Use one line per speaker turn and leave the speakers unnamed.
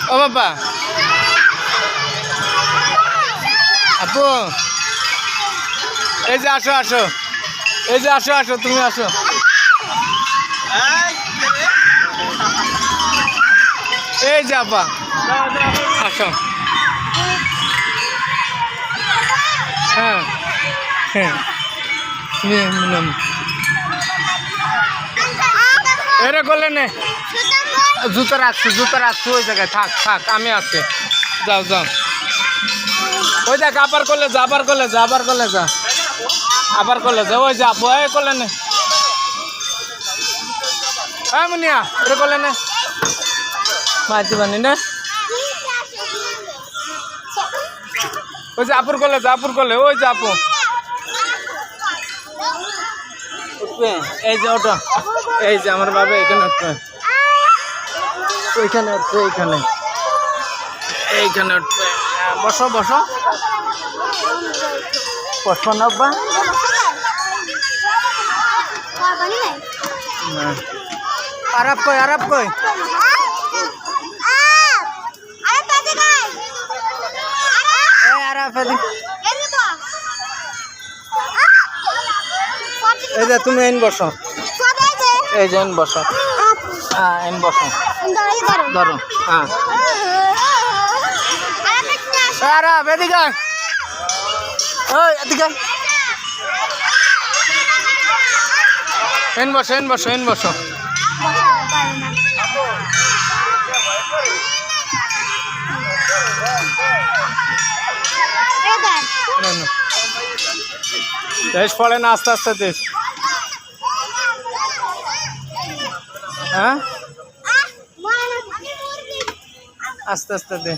ও বাবা আপু এই যে আসো আসো এই যে আসো আসো তুমি আসো এই যে আপা আসো হ্যাঁ হ্যাঁ এরে করলে নে জুতো রাখছি ওই জায়গায় থাক থাক আমি আছি যাও যাও ওই দেখ আবার করলে যা আবার করলে যা আবার করলে যা আবার করলে যা ওই যা আপু এই করলে নে হ্যাঁ মুনিয়া এরে করলে নে মাইতি বানি না ওই যে আপুর করলে যা আপুর করলে ওই যে আপু উঠবে এই যে ওটা এই যে আমার বাবা এখানে উঠবে ওইখানে উঠবে এইখানে এইখানে উঠবে বসো বসো বসো না বা আরব কই এই যে তুমি এন বসো এই যে এন বসো হ্যাঁ এন বসো ধরো হ্যাঁ আরব এদিকে ওই এদিকে এন বসো এন বসো এন বসো দেশ পড়ে না আস্তে আস্তে দেশ হ্যাঁ আস্তে আস্তে দে